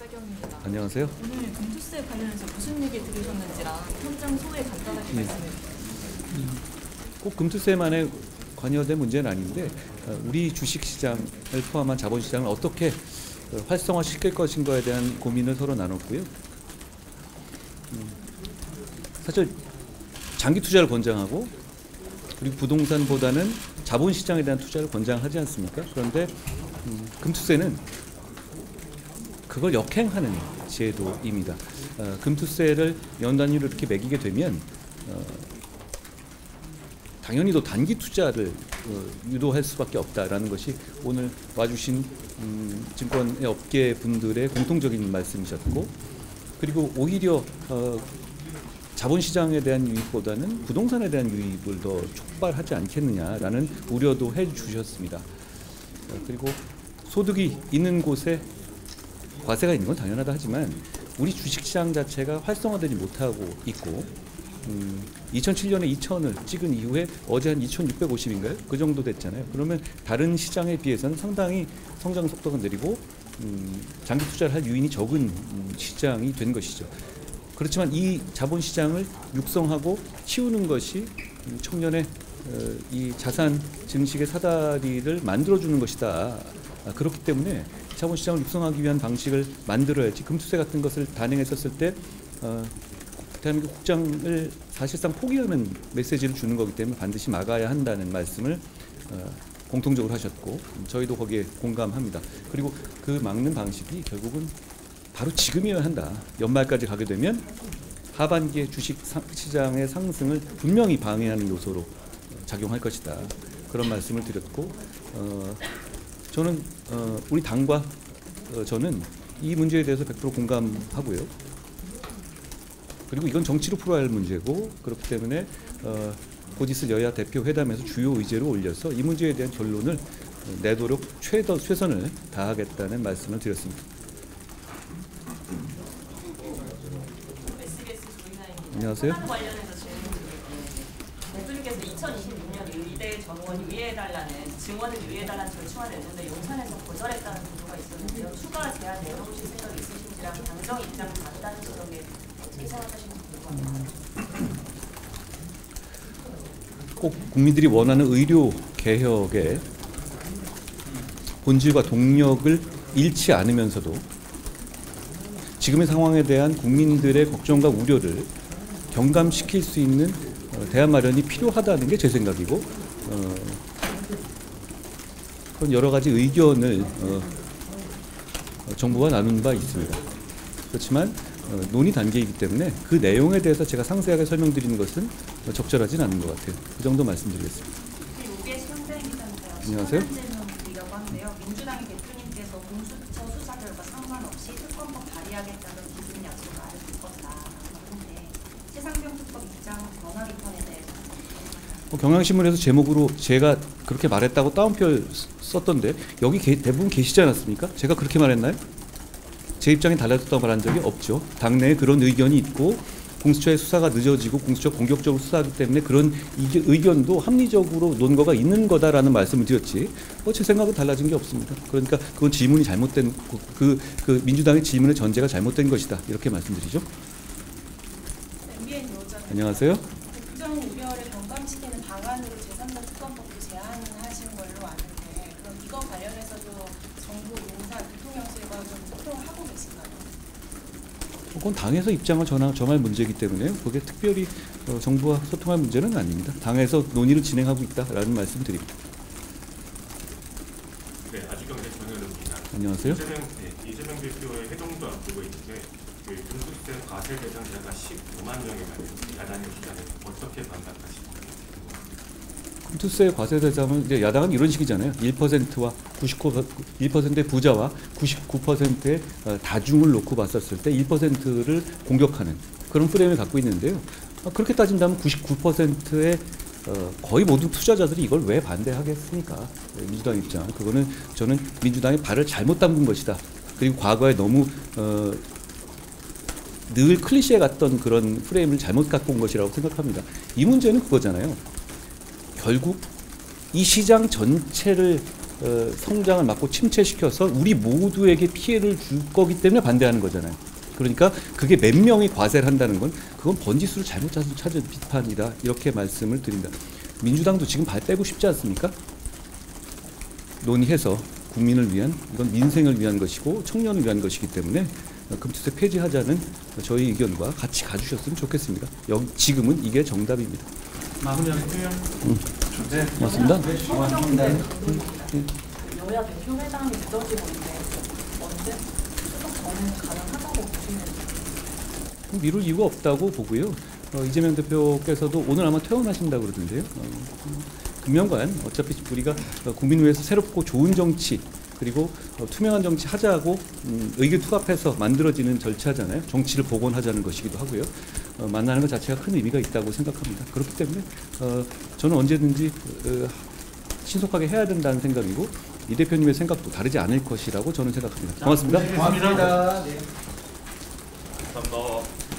최경입니다. 안녕하세요. 오늘 금투세 관련해서 무슨 얘기 들으셨는지랑 현장 소회 간단하게 말씀해 주세요. 꼭 금투세만에 관여된 문제는 아닌데 우리 주식시장을 포함한 자본시장을 어떻게 활성화시킬 것인가에 대한 고민을 서로 나눴고요. 사실 장기 투자를 권장하고 그리고 부동산보다는 자본시장에 대한 투자를 권장하지 않습니까? 그런데 금투세는 그걸 역행하는 제도입니다. 금투세를 연단위로 이렇게 매기게 되면 당연히 또 단기 투자를 유도할 수밖에 없다라는 것이 오늘 와주신 증권의 업계 분들의 공통적인 말씀이셨고, 그리고 오히려 자본시장에 대한 유입보다는 부동산에 대한 유입을 더 촉발하지 않겠느냐라는 우려도 해주셨습니다. 그리고 소득이 있는 곳에 과세가 있는 건 당연하다 하지만 우리 주식시장 자체가 활성화되지 못하고 있고 2007년에 2,000을 찍은 이후에 어제 한 2,650인가요? 그 정도 됐잖아요. 그러면 다른 시장에 비해서는 상당히 성장 속도가 느리고 장기 투자를 할 유인이 적은 시장이 된 것이죠. 그렇지만 이 자본시장을 육성하고 키우는 것이 청년의 이 자산 증식의 사다리를 만들어주는 것이다. 그렇기 때문에 자본시장을 육성하기 위한 방식을 만들어야지 금투세 같은 것을 단행했었을 때 대한민국 국장을 사실상 포기하는 메시지를 주는 거기 때문에 반드시 막아야 한다는 말씀을 공통적으로 하셨고 저희도 거기에 공감합니다. 그리고 그 막는 방식이 결국은 바로 지금이어야 한다. 연말까지 가게 되면 하반기에 주식시장의 상승을 분명히 방해하는 요소로 작용할 것이다. 그런 말씀을 드렸고 저는 우리 당과 저는 이 문제에 대해서 100% 공감하고요. 그리고 이건 정치로 풀어야 할 문제고 그렇기 때문에 곧 있을 여야 대표 회담에서 주요 의제로 올려서 이 문제에 대한 결론을 내도록 최선을 다하겠다는 말씀을 드렸습니다. 안녕하세요. 관련해서 대표님께서 2026년 의대 전원 유예해달라는 증원을 유예해달라는 절충안을 냈는데 용산에서 거절했다는 보도가 있었는데요. 추가 제안 내놓으실 생각이 있으신지랑 당정 입장을 다르다는 지적에 어떻게 생각하시는지 궁금합니다. 꼭 국민들이 원하는 의료 개혁의 본질과 동력을 잃지 않으면서도 지금의 상황에 대한 국민들의 걱정과 우려를 경감시킬 수 있는 대안 마련이 필요하다는 게 제 생각이고 그런 여러 가지 의견을 정부가 나눈 바 있습니다. 그렇지만 논의 단계이기 때문에 그 내용에 대해서 제가 상세하게 설명드리는 것은 적절하진 않은 것 같아요. 그 정도 말씀드리겠습니다. 안녕하세요. 드리려고 하는데요. 민주당의 대표님께서 공수처 수사 결과 상관없이 특검법 발의하겠다는 기준 약속을 아래 둘 것이다. 그런데 최상병 특검 입장 변화 비판에 대해서 경향신문에서 제목으로 제가 그렇게 말했다고 따옴표 썼던데 여기 대부분 계시지 않았습니까? 제가 그렇게 말했나요? 제 입장이 달라졌다고 말한 적이 없죠. 당내에 그런 의견이 있고 공수처의 수사가 늦어지고 공수처 공격적으로 수사하기 때문에 그런 의견도 합리적으로 논거가 있는 거다라는 말씀을 드렸지 제 생각은 달라진 게 없습니다. 그러니까 그건 질문이 잘못된 그 민주당의 질문의 전제가 잘못된 것이다. 이렇게 말씀드리죠. 안녕하세요. 국정 우려를 경감시키는 방안으로 제3자 특검법도 제안하신 걸로 아는데 그럼 이거 관련해서도 정부, 용산, 대통령실과 좀 소통을 하고 계신가요? 그건 당에서 입장을 정할 문제이기 때문에 그게 특별히 정부와 소통할 문제는 아닙니다. 당에서 논의를 진행하고 있다라는 말씀 드립니다. 네, 아주경제 전현욱입니다. 안녕하세요. 이재명 대표의 회동도 앞두고 있는데 금수세 과세 대상자가 15만 명에 가는 야당의 주장에 어떻게 반박하십니까? 금투세 과세 대상은 이제 야당은 이런 식이잖아요. 1%와 1%의 부자와 99%의 다중을 놓고 봤었을 때 1%를 공격하는 그런 프레임을 갖고 있는데요. 그렇게 따진다면 99%의 거의 모든 투자자들이 이걸 왜 반대하겠습니까? 민주당 입장. 그거는 저는 민주당이 발을 잘못 담근 것이다. 그리고 과거에 너무 늘 클리셰 같던 그런 프레임을 잘못 갖고 온 것이라고 생각합니다. 이 문제는 그거잖아요. 결국 이 시장 전체를 성장을 막고 침체시켜서 우리 모두에게 피해를 줄 거기 때문에 반대하는 거잖아요. 그러니까 그게 몇 명이 과세를 한다는 건 그건 번지수를 잘못 찾은 비판이다, 이렇게 말씀을 드립니다. 민주당도 지금 빼고 싶지 않습니까? 논의해서 국민을 위한, 이건 민생을 위한 것이고 청년을 위한 것이기 때문에 금투세 폐지하자는 저희 의견과 같이 가주셨으면 좋겠습니다. 지금은 이게 정답입니다. 마무리할게요. 네, 고맙습니다. 여야 대표 회담이 늦어지고 있는데 언제 추석 전에 가능하다고 보시는지. 미룰 이유가 없다고 보고요. 이재명 대표께서도 오늘 아마 퇴원하신다고 그러던데요. 금년간 어차피 우리가 국민 위해서 새롭고 좋은 정치, 그리고 투명한 정치 하자고 의기투합해서 만들어지는 절차잖아요. 정치를 복원하자는 것이기도 하고요. 만나는 것 자체가 큰 의미가 있다고 생각합니다. 그렇기 때문에 저는 언제든지 신속하게 해야 된다는 생각이고, 이 대표님의 생각도 다르지 않을 것이라고 저는 생각합니다. 고맙습니다. 고맙습니다. 감사합니다.